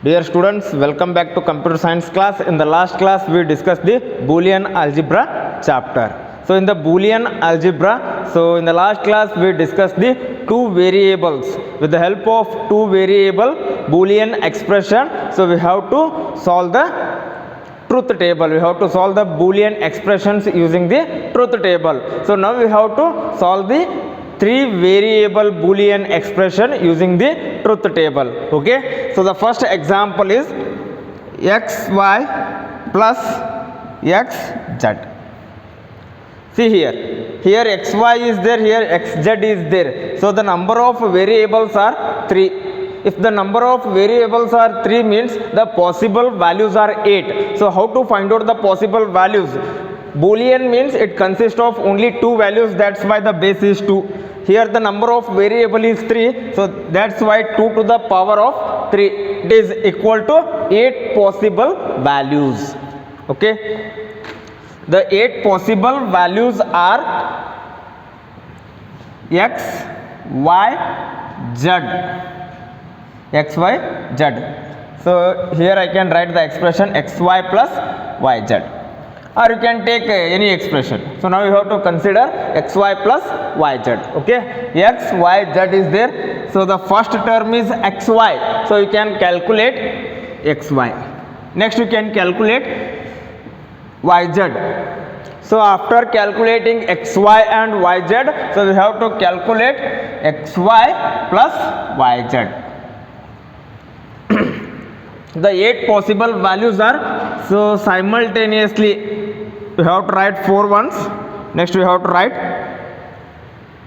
Dear students, welcome back to computer science class. In the last class we discussed the Boolean algebra chapter. So in the Boolean algebra, so in the last class we discussed the two variables. With the help of two variable Boolean expression, so we have to solve the truth table. We have to solve the Boolean expressions using the truth table. So now we have to solve the three variable Boolean expression using the truth table. Okay, so the first example is xy plus xz. See here xy is there, here xz is there. So the number of variables are 3. If the number of variables are 3 means the possible values are 8. So how to find out the possible values? Boolean means it consists of only 2 values, that's why the base is 2. Here the number of variable is 3, so that's why 2 to the power of 3, it is equal to 8 possible values. Okay, the 8 possible values are x, y, z. X, y, z. So here I can write the expression xy plus yz, or you can take any expression. So now you have to consider xy plus yz. Okay, x, y, z is there. So the first term is xy. So you can calculate xy. Next you can calculate yz. So after calculating xy and yz, so we have to calculate xy plus yz. The 8 possible values are, so simultaneously we have to write 4 ones. Next we have to write,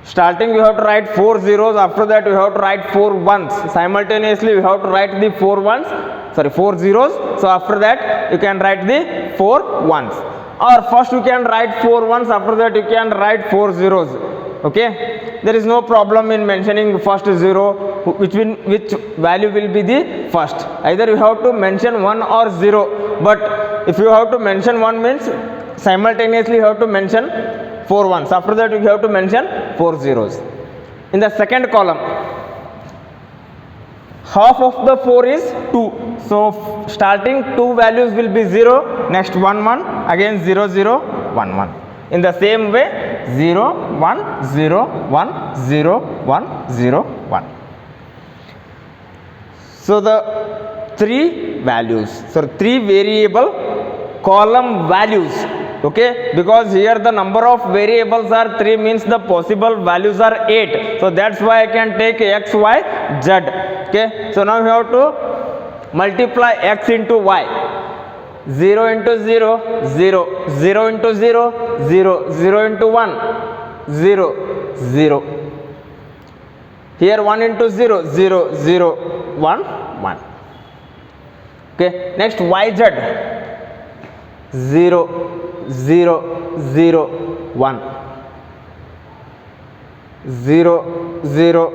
starting we have to write 4 zeros, after that we have to write 4 ones. Simultaneously we have to write the 4 zeros. So after that you can write the 4 ones, or first you can write 4 ones, after that you can write 4 zeros. Okay, there is no problem in mentioning first zero, which value will be the first. Either you have to mention 1 or 0, but if you have to mention 1 means simultaneously you have to mention 4 ones, after that you have to mention 4 zeros. In the second column, half of the 4 is 2, so starting 2 values will be 0, next 1 1, again 0 0 1 1. In the same way 0 1 0 1 0 1 0 1. So the 3 values, so 3 variable column values. Okay, because here the number of variables are 3 means the possible values are 8, so that's why I can take x, y, z. Okay, so now we have to multiply x into y. 0 into 0 0, 0 into 0 0, 0 into 1 0 0. Here 1 into 0 0 0 1 1. Okay, next yz 0 0 0 1 0 0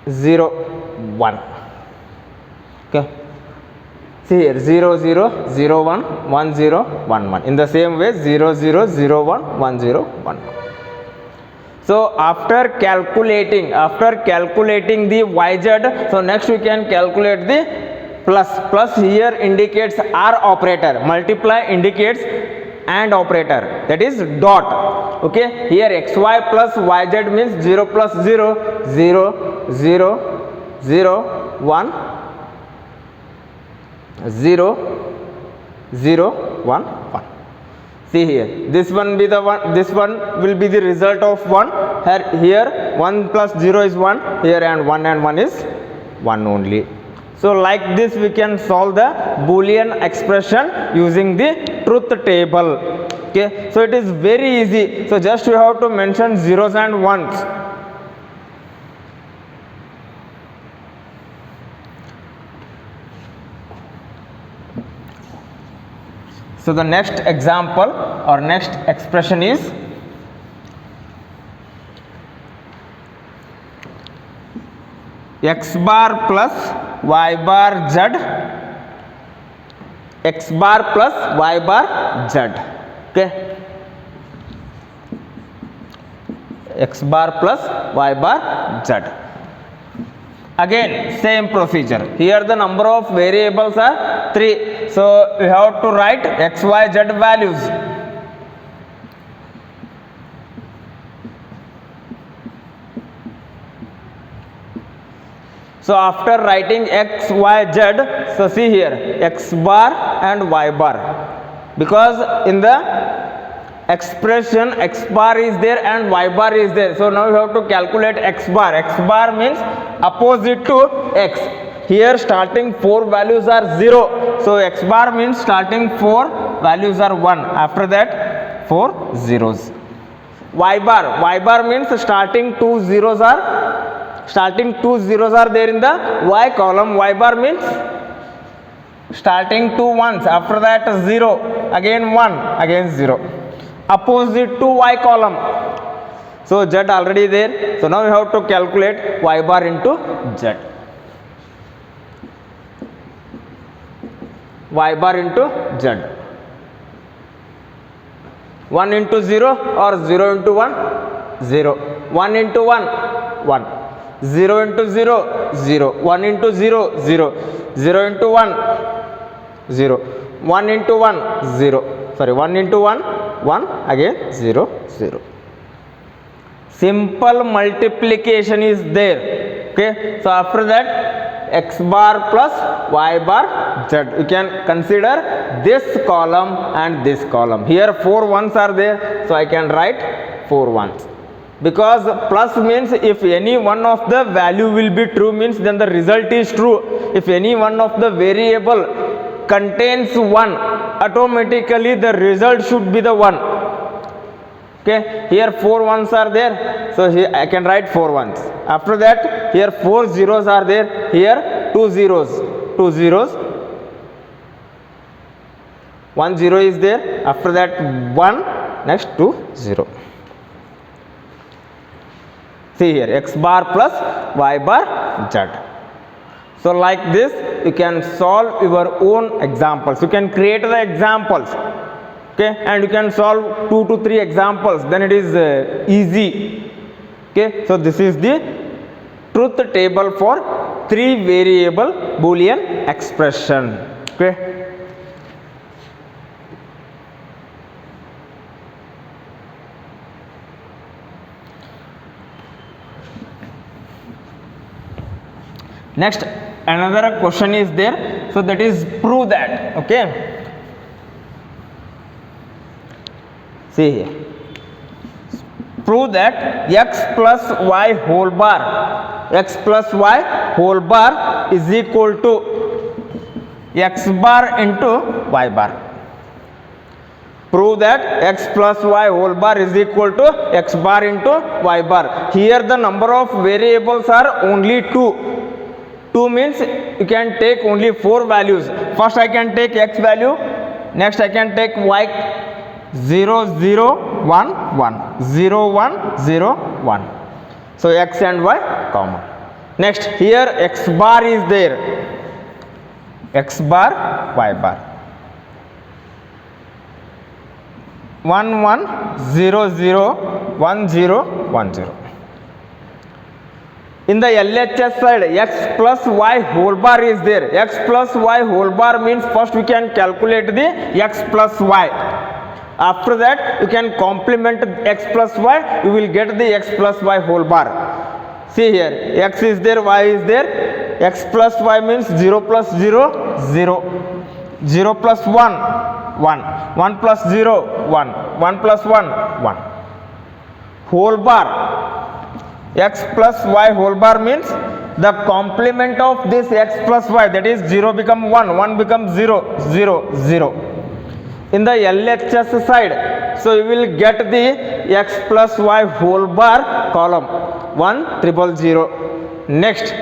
0 1. Okay, see here 0 0 0 1 1 0 1 1. In the same way 0 0 0 1 1 0 1 1. So after calculating the yz, so next we can calculate the plus. Here indicates R operator, multiply indicates AND operator, that is dot. Okay, here xy plus yz means 0 plus 0 0 0 0 1 0 0 1 1. See here, this one be the one, this one will be the result of 1. Here 1 plus 0 is 1, here and 1 is 1 only. So like this we can solve the Boolean expression using the truth table. Okay, so it is very easy. So just you have to mention zeros and ones. So the next example or next expression is x bar plus y bar z, x bar plus y bar z. Okay, x bar plus y bar z. Again same procedure. Here the number of variables are 3, so we have to write x, y, z values. So after writing x, y, z, so see here x bar and y bar, because in the expression x bar is there and y bar is there. So now you have to calculate x bar. X bar means opposite to x. Here starting 4 values are 0. So x bar means starting 4 values are 1. After that 4 zeros. Y bar means starting 2 zeros are there in the y column. Y bar means starting 2 ones, after that 0, again 1, again 0, opposite to y column. So z already there, so now you have to calculate y bar into z. Y bar into z. 1 into 0 or 0 into 1? 0. 1 into 1? 1. 0 into 0? 0. 1 into 0? 0. 0 into 1? 0. 1 into 1? 0. Sorry, 1 into 1? 1. Again 0, 0. Simple multiplication is there. Okay. So after that x bar plus y bar z. You can consider this column and this column. Here 4 ones are there. So I can write 4 ones. Because plus means if any one of the value will be true means then the result is true. If any one of the variable contains 1, automatically the result should be the 1. Okay, here 4 ones are there, so here I can write 4 ones. After that here 4 zeros are there, here 2 zeros, 2 zeros, 1 0 is there, after that 1, next 2 0. See here x bar plus y bar z. So like this you can solve your own examples. You can create the examples, okay, and you can solve 2 to 3 examples, then it is easy. Okay, so this is the truth table for 3 variable Boolean expression. Okay. Next another question is there, so that is prove that. Okay, see here, prove that x plus y whole bar, x plus y whole bar is equal to x bar into y bar. Prove that x plus y whole bar is equal to x bar into y bar. Here the number of variables are only 2. 2 means you can take only 4 values. First I can take x value, next I can take y 0 0 1 1 0 1 0 1. So x and y common. Next here x bar is there, x bar y bar 1 1 0 0 1 0 1 0. In the LHS side x plus y whole bar is there. X plus y whole bar means first we can calculate the x plus y. After that you can complement x plus y, you will get the x plus y whole bar. See here x is there, y is there. X plus y means 0 plus 0 0, 0 plus 1 1, 1 plus 0 1, 1 plus 1 1. Whole bar x plus y whole bar means the complement of this x plus y, that is 0 become 1, 1 becomes 0 0 0. In the LHS side, so you will get the x plus y whole bar column 1 0 0 0. Next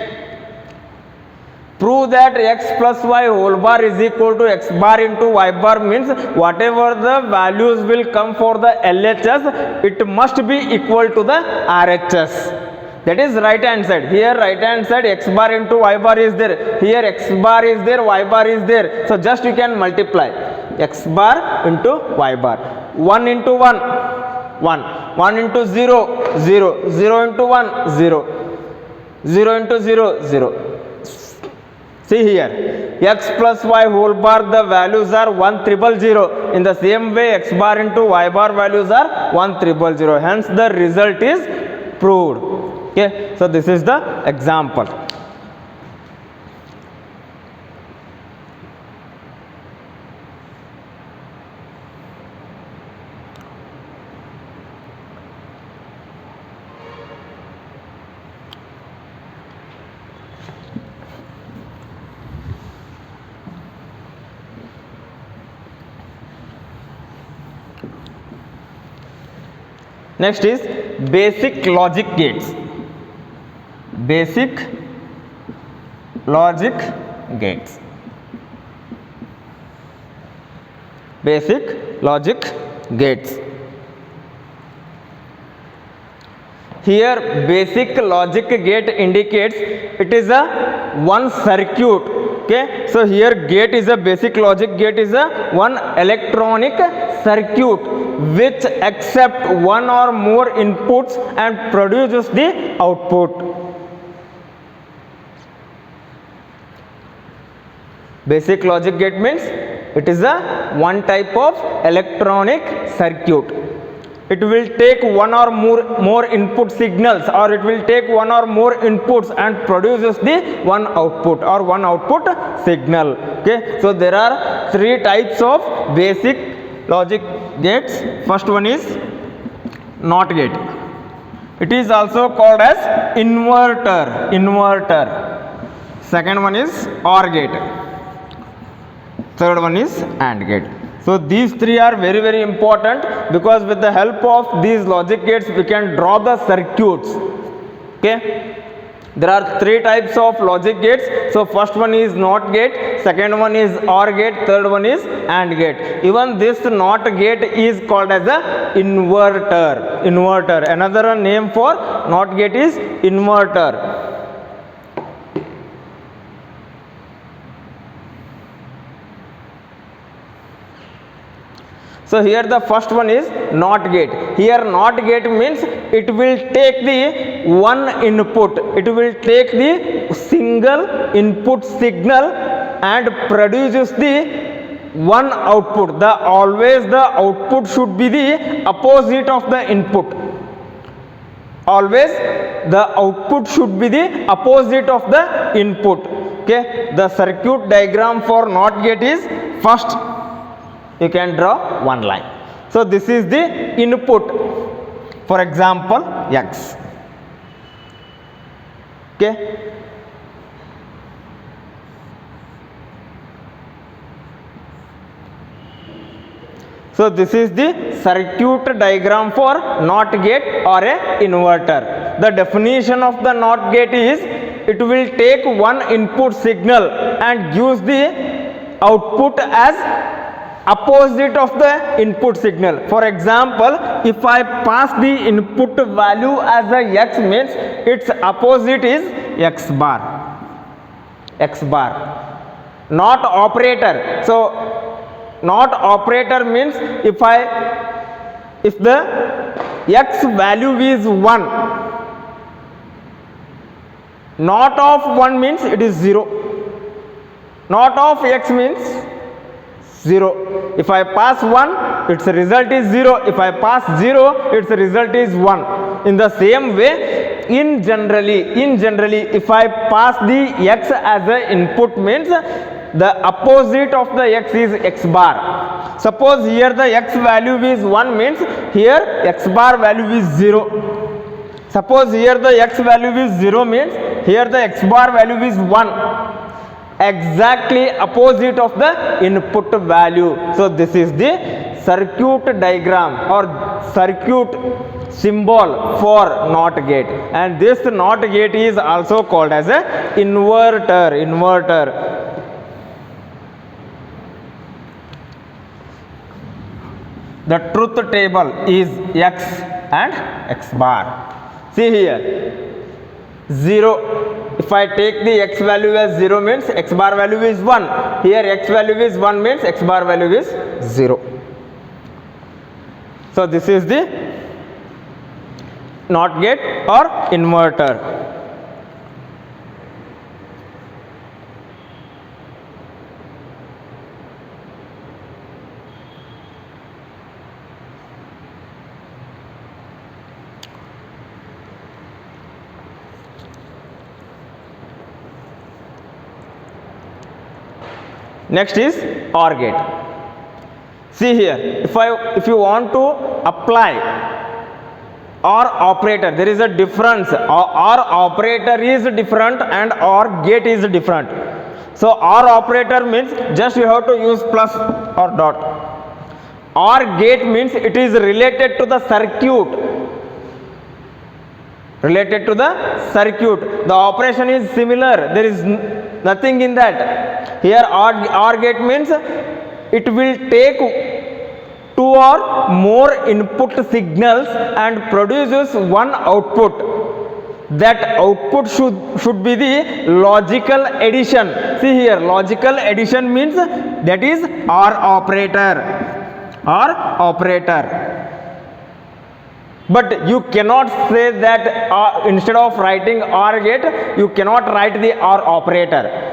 prove that x plus y whole bar is equal to x bar into y bar means whatever the values will come for the LHS, it must be equal to the RHS. That is right hand side. Here right hand side x bar into y bar is there. Here x bar is there, y bar is there. So just you can multiply x bar into y bar. 1 into 1 1, 1 into 0 0, 0 into 1, 0, 0 into 0, 0. See here, x plus y whole bar, the values are 1,000,000. In the same way, x bar into y bar values are 1,000,000. Hence, the result is proved. Okay, so this is the example. Next is basic logic gates. Basic logic gates. Basic logic gates. Here basic logic gate indicates it is a one circuit. Okay, so here gate is a basic logic gate is a one electronic circuit which accept one or more inputs and produces the output. Basic logic gate means it is a one type of electronic circuit. It will take one or more input signals, or it will take one or more inputs and produces the one output or one output signal. Okay, so there are three types of basic logic gates. First one is NOT gate. It is also called as inverter. Second one is OR gate. Third one is AND gate. So these three are very, very important, because with the help of these logic gates we can draw the circuits. Okay, there are three types of logic gates. So first one is NOT gate, second one is OR gate, third one is AND gate. Even this NOT gate is called as a inverter. Another name for NOT gate is inverter. So here the first one is NOT gate. Here NOT gate means it will take the one input, it will take the single input signal and produces the one output. Always the output should be the opposite of the input. Always the output should be the opposite of the input. Okay, the circuit diagram for NOT gate is first. You can draw one line. So this is the input, for example x. Okay, so this is the circuit diagram for NOT gate or a inverter. The definition of the NOT gate is it will take one input signal and gives the output as opposite of the input signal. For example, if I pass the input value as a x, means its opposite is x bar. Not operator. So not operator means if the x value is 1, not of 1 means it is 0. Not of x means 0. If I pass 1, its result is 0. If I pass 0, its result is 1. In the same way, in generally, if I pass the x as an input, means the opposite of the x is x bar. Suppose here the x value is 1, means here x bar value is 0. Suppose here the x value is 0, means here the x bar value is 1. Exactly opposite of the input value. So this is the circuit diagram or circuit symbol for NOT gate, and this NOT gate is also called as a inverter. The truth table is x and x bar. See here, 0. If I take the x value as 0, means x bar value is 1. Here x value is 1, means x bar value is 0. So this is the not gate or inverter. Next is OR gate. See here, if you want to apply OR operator, there is a difference. OR operator is different and OR gate is different. So OR operator means just you have to use plus or dot. OR gate means it is related to the circuit. Related to the circuit. The operation is similar. There is nothing in that. Here OR gate means it will take two or more input signals and produces one output. That output should be the logical addition. See here, logical addition means that is OR operator. OR operator. But you cannot say that instead of writing OR gate, you cannot write the OR operator.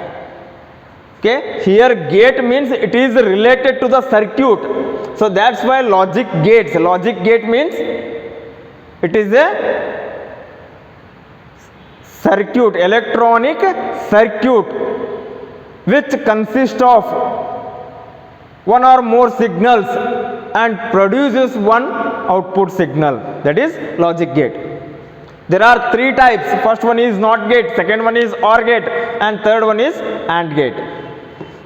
Okay, here gate means it is related to the circuit. So that's why logic gates. Logic gate means it is a circuit, electronic circuit, which consists of one or more signals and produces one output signal. That is logic gate. There are three types. First one is NOT gate, second one is OR gate, and third one is AND gate.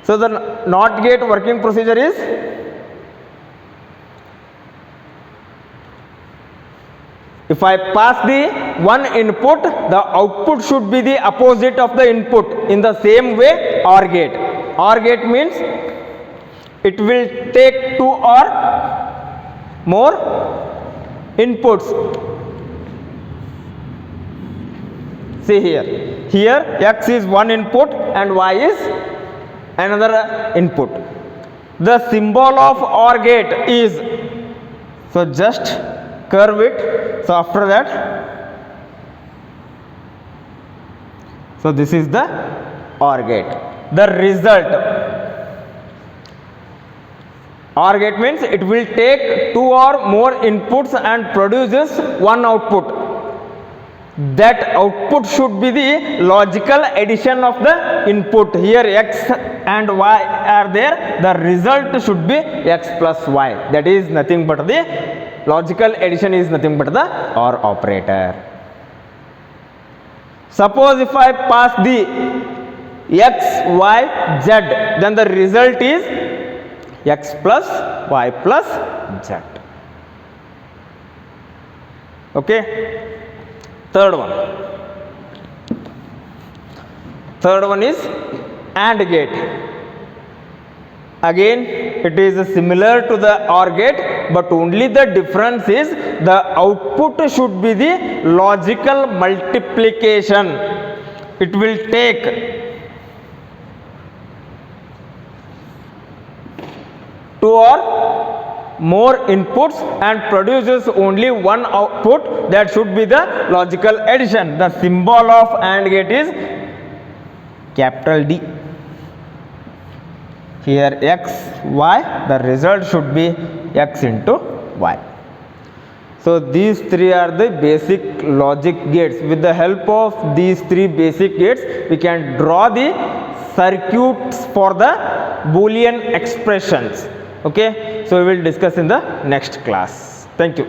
So the NOT gate working procedure is if I pass the one input, the output should be the opposite of the input. In the same way OR gate. OR gate means it will take two or more inputs. See here. Here X is one input and Y is another input. The symbol of OR gate is, so just curve it. So after that, so this is the OR gate. The result, OR gate means it will take two or more inputs and produces one output. That output should be the logical addition of the input. Here X and Y are there. The result should be X plus Y. That is nothing but the logical addition is nothing but the OR operator. Suppose if I pass the X, Y, Z, then the result is X plus Y plus Z. Okay. Third one is AND gate. Again it is similar to the OR gate, but only the difference is the output should be the logical multiplication. It will take two or more inputs and produces only one output. That should be the logical addition. The symbol of AND gate is capital D. Here X, Y, the result should be X into Y. So these three are the basic logic gates. With the help of these three basic gates, we can draw the circuits for the Boolean expressions. Okay, so we will discuss in the next class. Thank you.